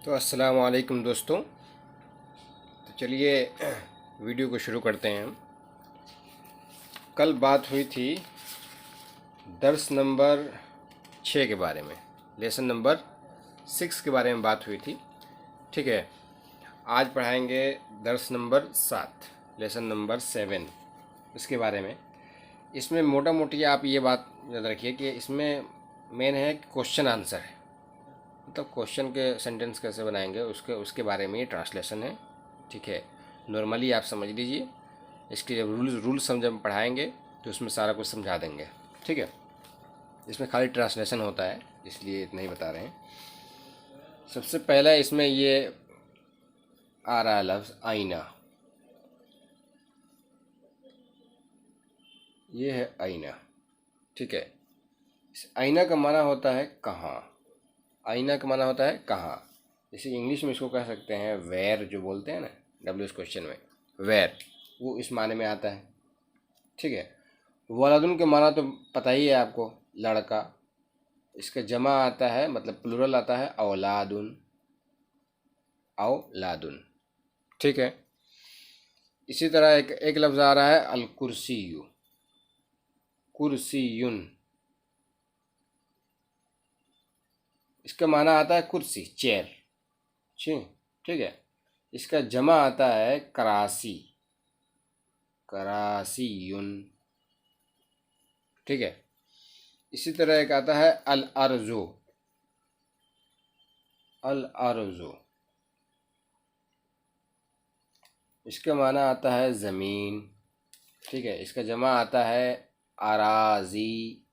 तो अस्सलाम वालेकुम दोस्तों। तो चलिए वीडियो को शुरू करते हैं हम। कल बात हुई थी दर्स नंबर 6 के बारे में, लेसन नंबर 6 के बारे में बात हुई थी। ठीक है, आज पढ़ाएंगे दर्स नंबर 7, लेसन नंबर 7, इसके बारे में। इसमें मोटा मोटी आप ये बात याद रखिए कि इसमें मेन है क्वेश्चन आंसर है, मतलब क्वेश्चन के सेंटेंस कैसे बनाएंगे उसके बारे में ये ट्रांसलेशन है। ठीक है, नॉर्मली आप समझ लीजिए। इसके जब रूल्स हम जब पढ़ाएंगे तो उसमें सारा कुछ समझा देंगे। ठीक है, इसमें खाली ट्रांसलेशन होता है, इसलिए इतना ही बता रहे हैं। सबसे पहला इसमें ये आ रहा है लफ्ज़ आईना। ये है आईना। ठीक है, इस आईना का माना होता है कहाँ। आईना का माना होता है कहाँ। जैसे इंग्लिश में इसको कह सकते हैं वेयर, जो बोलते हैं ना डब्ल्यू एस क्वेश्चन में, वेयर, वो इस माने में आता है। ठीक है, वलदुन के माना तो पता ही है आपको, लड़का। इसका जमा आता है, मतलब प्लूरल आता है औलादुन, औलादुन। ठीक है, इसी तरह एक लफ्ज़ आ रहा है अल कुर्सियु, कुर्सियुन। इसका माना आता है कुर्सी, चेयर। ठीक है, इसका जमा आता है करासी, करासीयुन। ठीक है, इसी तरह एक आता है अल अर्जो, अल अर्जो। इसका माना आता है ज़मीन। ठीक है, इसका जमा आता है अराजी।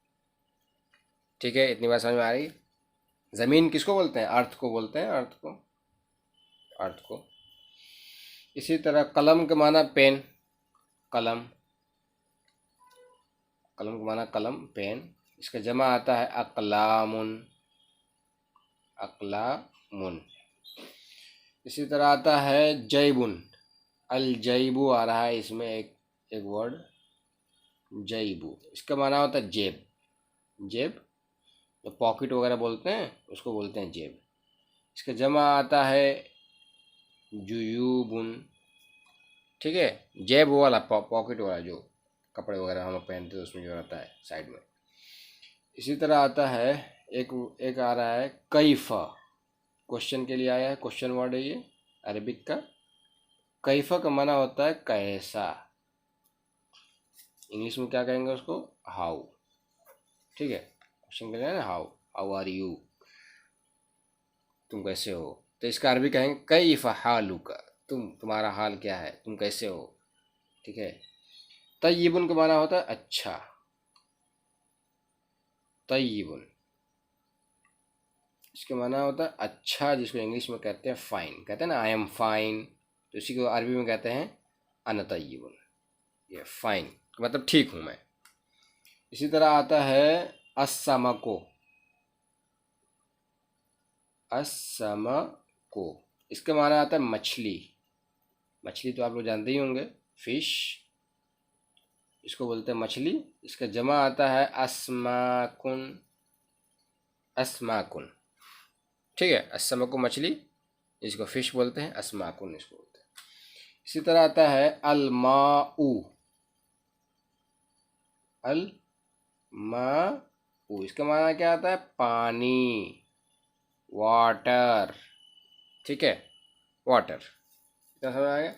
ठीक है, इतनी बात समझ में आ रही। ज़मीन किसको बोलते हैं? अर्थ को बोलते हैं, अर्थ को, अर्थ को। इसी तरह कलम का माना पेन, कलम, कलम का माना कलम, पेन। इसका जमा आता है अकलामुन, अकलामुन। इसी तरह आता है जैबुन, अल जैबू आ रहा है इसमें एक वर्ड, जैबू। इसका माना होता है जेब, जेब, जो पॉकेट वगैरह बोलते हैं उसको बोलते हैं जेब। इसका जमा आता है जुयूबुन। ठीक है, जेब वाला, पॉकेट वाला, जो कपड़े वगैरह हम पहनते हैं उसमें जो रहता है साइड में। इसी तरह आता है एक आ रहा है कैफा, क्वेश्चन के लिए आया है, क्वेश्चन वर्ड है ये, अरबिक का। कैफा का माना होता है कैसा। इंग्लिश में क्या कहेंगे उसको? हाउ। ठीक है, क्वेश्चन के लिए ना, हाउ, हाउ आर यू, तुम कैसे हो। तो इसका अरबी कहेंगे कैफा हालुका, तुम्हारा हाल क्या है, तुम कैसे हो। ठीक है, तय्यिबुन का माना होता है अच्छा, तय्यिबुन। इसके माना होता है अच्छा, जिसको इंग्लिश में कहते हैं फाइन, कहते हैं ना आई एम फाइन, तो इसी को अरबी में कहते हैं अन तय्यिबुन, ये फाइन, मतलब ठीक हूँ मैं। इसी तरह आता है अस्समको, अस्समको। इसका माना आता है मछली, मछली तो आप लोग जानते ही होंगे, फिश, इसको बोलते हैं मछली। इसका जमा आता है अस्माकुन, अस्माकुन। ठीक है, अस्समको मछली, इसको फिश बोलते हैं, अस्माकुन इसको बोलते हैं। इसी तरह आता है अलमाऊ, अलमाऊ। इसका माना क्या आता है? पानी, वाटर। ठीक है, वाटर, इतना समझ आ गया।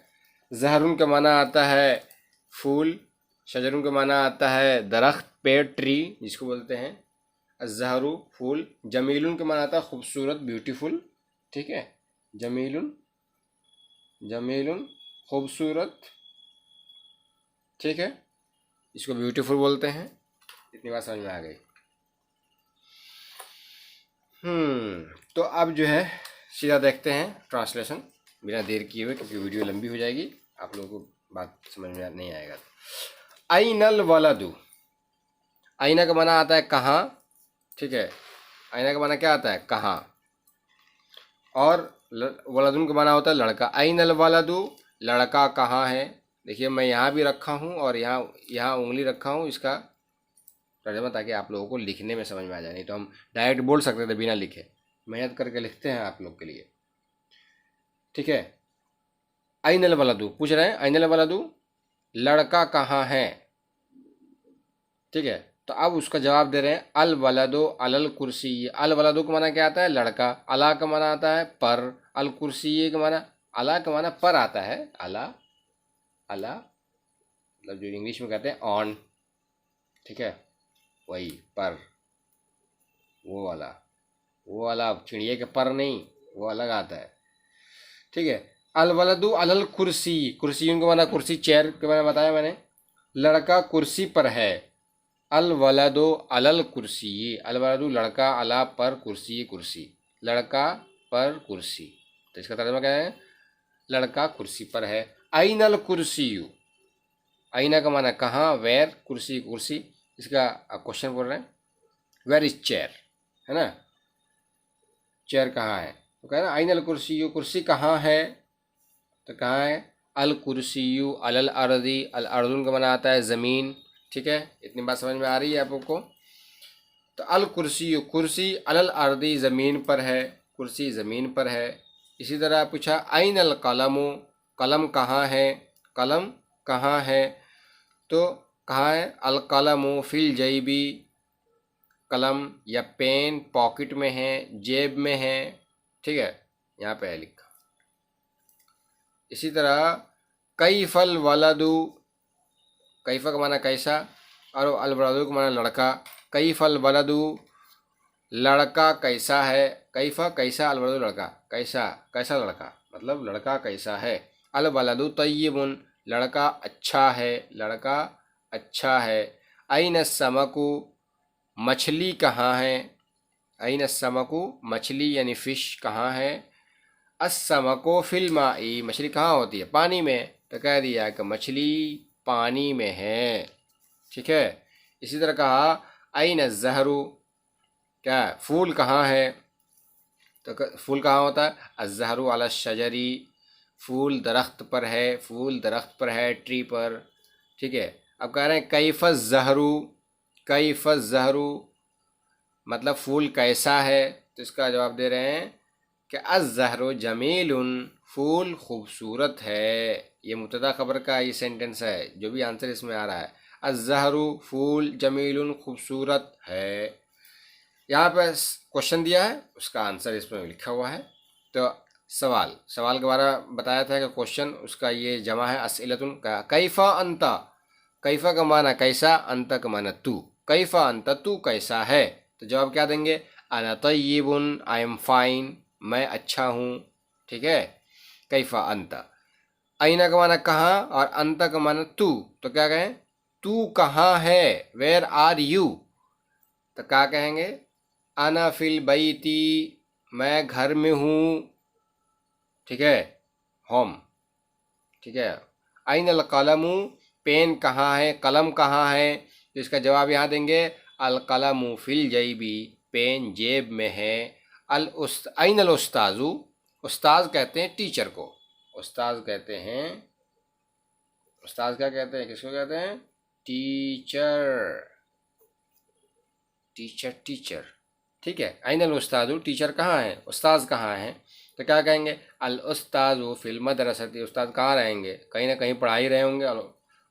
जहरुन का माना आता है फूल, शजरुन का माना आता है दरख्त, पेड़, ट्री, जिसको बोलते हैं अज़हरु, फूल। जमीलुन का माना आता है खूबसूरत, ब्यूटीफुल। ठीक है, जमीलुन, जमीलुन, खूबसूरत। ठीक है, इसको ब्यूटीफुल बोलते हैं। इतनी बात समझ में आ गई। तो अब जो है सीधा देखते हैं ट्रांसलेशन, बिना देर किए हुए, क्योंकि वीडियो लंबी हो जाएगी, आप लोगों को बात समझ में नहीं आएगा। आइनल वलदु, आईना का माना आता है कहाँ। ठीक है, आईना का माना क्या आता है? कहाँ। और वलदुन का माना होता है लड़का। आइनल वलदु, लड़का कहाँ है। देखिए, मैं यहाँ भी रखा हूँ और यहाँ उंगली रखा हूँ, इसका तर्जमा, ताकि आप लोगों को लिखने में समझ में आ जाए। नहीं तो हम डायरेक्ट बोल सकते थे बिना लिखे, मेहनत करके लिखते हैं आप लोग के लिए। ठीक है। अइनल वलदू पूछ रहे हैं, अइनल वलदू लड़का कहाँ है, ठीक है। तो अब उसका जवाब दे रहे हैं अल वलदो अलल कुर्सी। अल वलदो का माना क्या आता है, लड़का। अला का माना आता है पर। अल कुर्सी का माना, अला का माना पर आता है। अला, अला मतलब जो इंग्लिश में कहते हैं ऑन, ठीक है, वही पर, वो वाला चिड़िया के पर नहीं, वो अलग आता है, ठीक है। अल वलदू अलल कुर्सी, कुर्सी उनको माना कुर्सी, चेयर के बारे में बताया मैंने। लड़का कुर्सी पर है। अल वलदो अलल कुर्सी, अल वलदू लड़का, अला पर, कुर्सी कुर्सी, लड़का पर कुर्सी। तो इसका तर्जुमा क्या है, लड़का कुर्सी पर है। अइनल कुर्सी, अइना का माना कहाँ, वेर, कुर्सी कुर्सी। इसका क्वेश्चन बोल रहे हैं वेर इज चेयर, है ना, चेयर कहाँ है। तो कह रहे हैं अइनल कुर्सी, कुर्सी कहाँ है, तो कहाँ है, अल कुर्सी अलल अर्दी, अल अर्दुन का माना आता है ज़मीन, ठीक है। इतनी बात समझ में आ रही है आप लोग को। तो अल कुर्सी, कुर्सी अलल अर्दी ज़मीन पर है, कुर्सी ज़मीन पर है। इसी तरह पूछा अइन अल कलमो, कलम कहाँ है, कलम कहाँ है, तो कहाँ है, अल कलमो फिल जैबी, कलम या पेन पॉकेट में है, जेब में है, ठीक है, यहाँ पे है लिखा। इसी तरह कई फल वलदू, कैफ़ा का माना कैसा, और अल वलदू का माना लड़का। कई फल वलदू लड़का कैसा है, कैफ़ा कैसा, अल वलदू लड़का, कैसा कैसा लड़का, मतलब लड़का कैसा है। अल वलदू तय्यबुन लड़का अच्छा है, लड़का अच्छा है। अइन समकु मछली कहाँ है, अइन समकु मछली यानी फ़िश कहाँ है। असमको फिल माई मछली कहाँ होती है, पानी में। तो कह दिया कि मछली पानी में है, ठीक है। इसी तरह कहा अइन ज़हरू, क्या फूल कहाँ है, तो फूल कहाँ होता है, अज़हरू अला शजरी, फूल दरख्त पर है, फूल दरख्त पर है, ट्री पर, ठीक है। अब कह रहे हैं कैफ़ ज़हरू, कैफ़ ज़हरू मतलब फूल कैसा है। तो इसका जवाब दे रहे हैं कि अज़्ज़हरु जमीलुन फूल खूबसूरत है। ये मुब्तदा खबर का ये सेंटेंस है, जो भी आंसर इसमें आ रहा है। अज़्ज़हरु फूल, जमीलुन खूबसूरत है। यहाँ पे क्वेश्चन दिया है, उसका आंसर इसमें लिखा हुआ है। तो सवाल के बारे में बताया था कि क्वेश्चन उसका ये जमा है अस्इलतुन का। कैफ़ा अंता, कैफ़ा का माना कैसा, अंता का माना तू। कैफ़ा अंता तू कैसा है, तो जवाब क्या देंगे, अना तय्यिबुन आई एम फाइन, मैं अच्छा हूँ, ठीक है। कैफ़ा अंता, अइना का माना कहाँ और अंता का माना तू, तो क्या कहें, तू कहाँ है, वेयर आर यू, तो क्या कहेंगे, अना फिल बैती, मैं घर में हूँ, ठीक है, होम, ठीक है। अइनल कलमु पेन कहाँ है, कलम कहाँ है, तो इसका जवाब यहाँ देंगे अल कलमु फिल जैबी, पेन जेब में है। अइनल उस्ताजु, उस्ताज कहते हैं टीचर को, उस्ताज कहते हैं, उस्ताज क्या कहते हैं, किसको कहते हैं, टीचर, टीचर टीचर, ठीक है। अइनल उस्ताजु टीचर कहाँ है, उस्ताज कहाँ है, तो क्या कहेंगे, अल उस्ताजु फिल मदरसती, उस्ताद कहाँ रहेंगे, कहीं ना कहीं पढ़ा ही रहे होंगे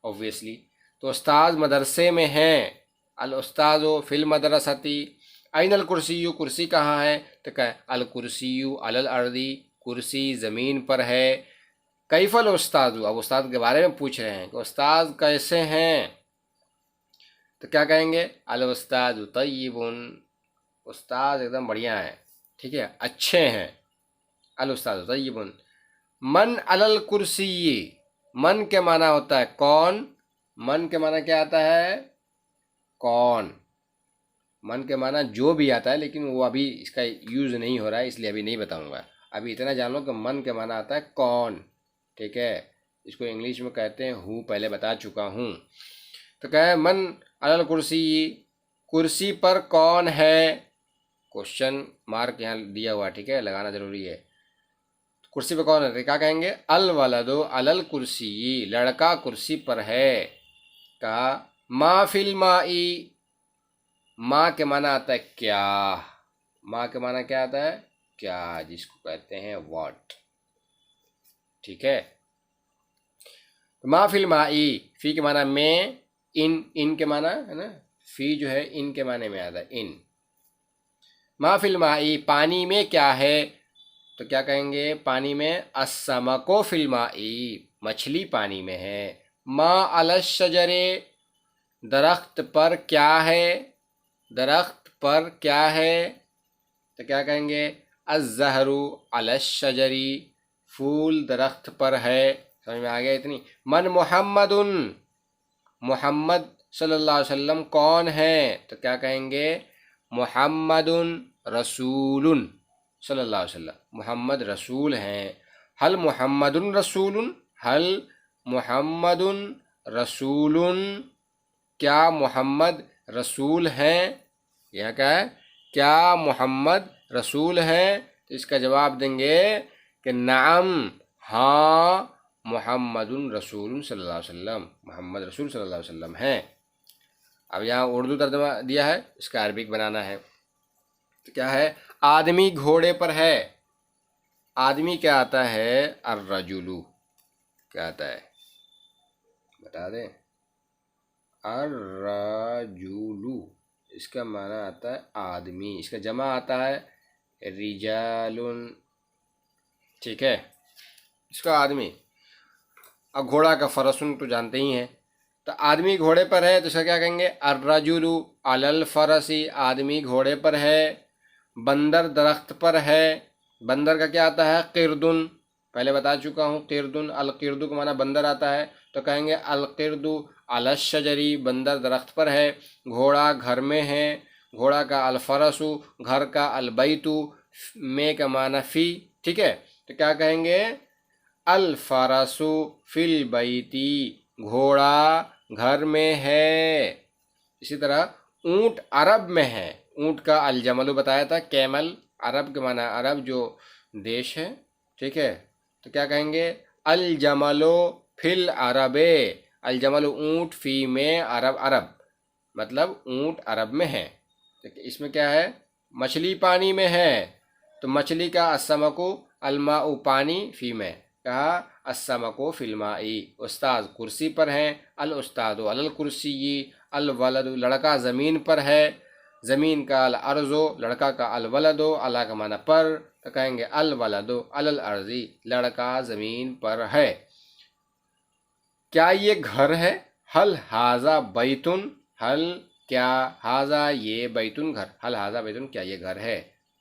ऑब्वियसली। तो उस्ताद मदरसे में हैं, अल उस्ताजु फिल मदरसती। अइनल कुर्सी, कुर्सी कहाँ है, तो क्या, अल कुर्सी अलल अर्दी, कुर्सी ज़मीन पर है। कैफल उस्तादु, अब उस्ताद के बारे में पूछ रहे हैं कि उस्ताद कैसे हैं, तो क्या कहेंगे, अल उस्तादु तय्यिबुन, उस्ताद एकदम बढ़िया है, ठीक है, अच्छे हैं। अल उस्तादु तय्यिबुन। मन अलल कुर्सी, मन के माना होता है कौन, मन के माना क्या आता है, कौन। मन के माना जो भी आता है, लेकिन वो अभी इसका यूज़ नहीं हो रहा है, इसलिए अभी नहीं बताऊंगा। अभी इतना जान लो कि मन के माना आता है कौन, ठीक है। इसको इंग्लिश में कहते हैं हु, पहले बता चुका हूँ। तो क्या है, मन अलल कुर्सी, कुर्सी पर कौन है, क्वेश्चन मार्क यहाँ दिया हुआ, ठीक है, लगाना जरूरी है। कुर्सी पर कौन है, तो क्या कहेंगे, अल वलदो अलल कुर्सी, लड़का कुर्सी पर है। कहा मा फिल माई, माँ के माना आता है क्या, माँ के माना क्या आता है, क्या, जिसको कहते हैं व्हाट, ठीक है। तो मा फिल माई, फी के माना में, इन के माना है ना, फी जो है इन के माने में आता है, इन। मा फिल माई, पानी में क्या है, तो क्या कहेंगे पानी में, अस्समको फिल माई, मछली पानी में है। मा अलश शजरे, दरख्त पर क्या है, दरख्त पर क्या है, तो क्या कहेंगे, अज़्ज़हरु अलश शजरी, फूल दरख्त पर है। समझ में आ गया इतनी। मन मुहम्मदुन, मोहम्मद सल्लल्लाहु अलैहि वसल्लम कौन है, तो क्या कहेंगे, मुहम्मदुन रसूलुन सल्लल्लाहु अलैहि वसल्लम, मोहम्मद रसूल हैं। हल मुहम्मदुन रसूलुन, हल मुहम्मदुन रसूलुन, क्या मोहम्मद रसूल हैं, यह क्या है, क्या मोहम्मद रसूल हैं, तो इसका जवाब देंगे कि नाम, हाँ मोहम्मदुन रसूल सल्लल्लाहु अलैहि वसल्लम, मोहम्मद रसूल सल्लल्लाहु अलैहि वसल्लम हैं। अब यहाँ उर्दू तर्जुमा दिया है, इसका अरबिक बनाना है। तो क्या है, आदमी घोड़े पर है, आदमी क्या आता है, अर्रजुलु, क्या आता है बता दें, अर्रजुलु, इसका माना आता है आदमी, इसका जमा आता है रिजालुन, ठीक है, इसका आदमी। अब घोड़ा का फरसुन तो जानते ही हैं, तो आदमी घोड़े पर है तो इसका क्या कहेंगे, अर्रजुलु अलल फरसी, आदमी घोड़े पर है। बंदर दरख्त पर है, बंदर का क्या आता है, किरदुन, पहले बता चुका हूँ, किरदुन, अल किरदु का माना बंदर आता है, तो कहेंगे अल किरदु अलश शजरी, बंदर दरख्त पर है। घोड़ा घर में है, घोड़ा का अल फरसु, घर का अल बैतु, में का माना फी, ठीक है, तो क्या कहेंगे, अल फरसु फिल बैती, घोड़ा घर में है। इसी तरह ऊंट अरब में है, ऊंट का अल जमलु बताया था, कैमल, अरब के माना अरब जो देश है, ठीक है, तो क्या कहेंगे, अल जमलो फिल अरबे, अल जमलु ऊंट, फी में अरब, अरब मतलब ऊंट अरब में है। तो इसमें क्या है, मछली पानी में है, तो मछली का अस्समकु अलमाउ, पानी, फी में कहा अस्समको फिल्माई। उस्ताद कुर्सी पर हैं, अल उस्तादो अलल कुर्सी, अल वलदु लड़का ज़मीन पर है, ज़मीन का अल अर्ज़ो, लड़का का अल वलदो, अला का माना पर, तो कहेंगे अल वलदो अलल अर्ज़ी, लड़का ज़मीन पर है। क्या ये घर है, हल हाजा बैतुन, हल क्या, हाजा ये, बैतुन घर, हल हाजा बैतुन, क्या ये घर है,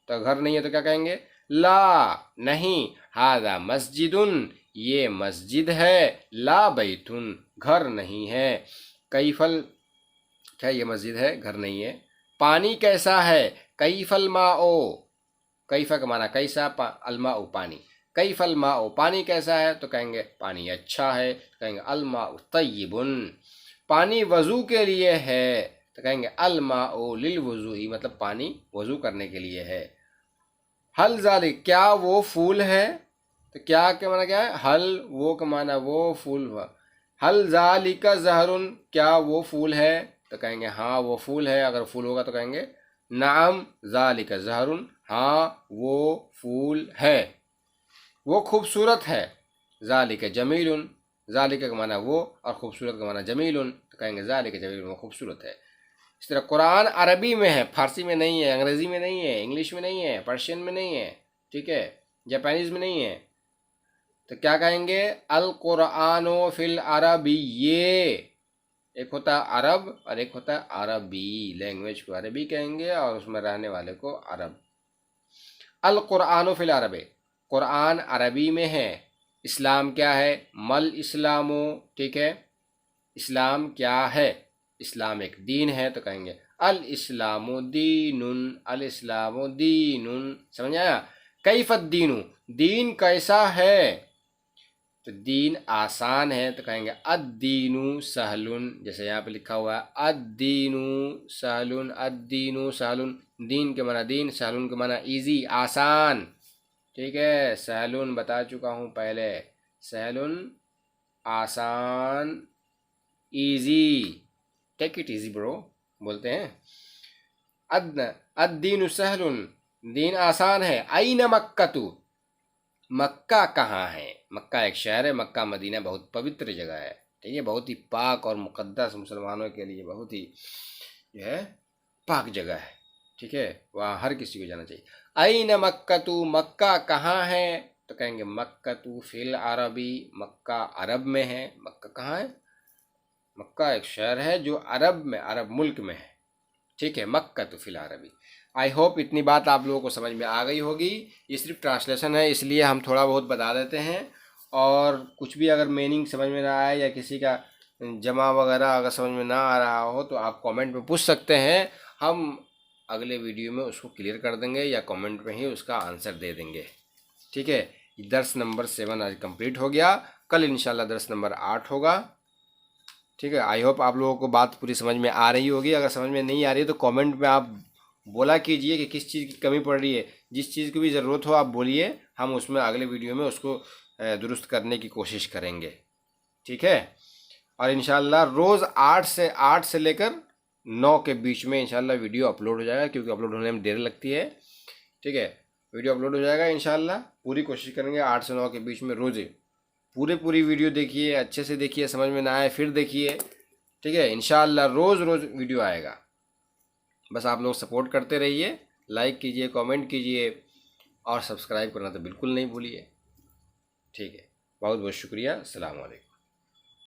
तो घर नहीं है तो क्या कहेंगे, ला नहीं, हाजा मस्जिदुन, ये मस्जिद है, ला बैतुन, घर नहीं है। कई फल, क्या ये मस्जिद है, घर नहीं है। पानी कैसा है, कई फल माओ, कैफा का माना कैसा, अलमाओ पानी, कई फल माओ, पानी कैसा है, तो कहेंगे पानी अच्छा है, कहेंगे अलमाओ तय्यिबुन। पानी वज़ू के लिए है, तो कहेंगे अलमाओ लिल वज़ूई, मतलब पानी वज़ू करने के लिए है। हल ज़ालिक, क्या वो फूल है, तो क्या के माना क्या है, हल वो का माना वो, फूल हुआ। हल ज़ालिका ज़हरुन, क्या वो फूल है, तो कहेंगे हाँ वो फूल है, अगर फूल होगा तो कहेंगे नाम ज़ालिका ज़हरुन, हाँ वो फूल है। वो खूबसूरत है, ज़ालिका जमीलुन, ज़ालिका का माना वो और खूबसूरत का माना जमीलुन, तो कहेंगे ज़ालिका जमीलुन, वो खूबसूरत है। इस तरह कुरान अरबी में है, फारसी में नहीं है, अंग्रेज़ी में नहीं है, इंग्लिश में नहीं है, पर्शियन में नहीं है, ठीक है, जापानीज़ में नहीं है, तो क्या कहेंगे, अल कुरानो फिल अरबी, ये एक होता है अरब और एक होता है अरबी, लैंग्वेज को अरबी कहेंगे और उसमें रहने वाले को अरब। अल कुरानो फिल अरबी, कुरान अरबी में है। इस्लाम क्या है, मल इस्लामो, ठीक है, इस्लाम क्या है, इस्लाम एक दीन है, तो कहेंगे अल इस्लामो दीनुन, अल इस्लामो दीनुन, समझ आया। कैफत दीनु, दीन कैसा है, तो दीन आसान है, तो कहेंगे अद्दीनु सहलुन, जैसे यहाँ पे लिखा हुआ है अद्दीनु सहलुन, अद्दीनु सहलुन, दीन के माना दीन, सहलुन के माना इजी, आसान, ठीक है। सहलुन बता चुका हूँ पहले, सहलुन आसान, easy, take it easy bro बोलते हैं। अद्दीनु सहलुन, दीन आसान है। आईना मक्कतु, मक्का कहाँ है। मक्का एक शहर है, मक्का मदीना बहुत पवित्र जगह है, ठीक है, बहुत ही पाक और मुक़द्दस, मुसलमानों के लिए बहुत ही जो है पाक जगह है, ठीक है, वहाँ हर किसी को जाना चाहिए। अईन मक्का तू, मक्का कहाँ है, तो कहेंगे मक्का तू फिल अरबी, मक्का अरब में है। मक्का कहाँ है, मक्का एक शहर है जो अरब में, अरब मुल्क में है, ठीक है, मक्का तो फिल अरबी। आई होप इतनी बात आप लोगों को समझ में आ गई होगी। ये सिर्फ ट्रांसलेशन है, इसलिए हम थोड़ा बहुत बता देते हैं, और कुछ भी अगर मीनिंग समझ में ना आए या किसी का जमा वगैरह अगर समझ में ना आ रहा हो तो आप कमेंट में पूछ सकते हैं, हम अगले वीडियो में उसको क्लियर कर देंगे या कमेंट में ही उसका आंसर दे देंगे, ठीक है। दर्स नंबर 7 आज कंप्लीट हो गया, कल इंशाल्लाह दर्स नंबर 8 होगा, ठीक है। आई होप आप लोगों को बात पूरी समझ में आ रही होगी। अगर समझ में नहीं आ रही है तो कमेंट में आप बोला कीजिए कि किस चीज़ की कमी पड़ रही है, जिस चीज़ की भी ज़रूरत हो आप बोलिए, हम उसमें अगले वीडियो में उसको दुरुस्त करने की कोशिश करेंगे, ठीक है। और इंशाल्लाह रोज़ 8 से लेकर 9 के बीच में इंशाल्लाह वीडियो अपलोड हो जाएगा, क्योंकि अपलोड होने में देर लगती है, ठीक है। वीडियो अपलोड हो जाएगा इंशाल्लाह, पूरी कोशिश करेंगे 8 से 9 के बीच में रोज़ पूरी वीडियो देखिए, अच्छे से देखिए, समझ में ना आए फिर देखिए, ठीक है। इंशाल्लाह रोज़ वीडियो आएगा, बस आप लोग सपोर्ट करते रहिए, लाइक कीजिए, कमेंट कीजिए और सब्सक्राइब करना तो बिल्कुल नहीं भूलिए, ठीक है। बहुत बहुत शुक्रिया। अस्सलाम वालेकुम।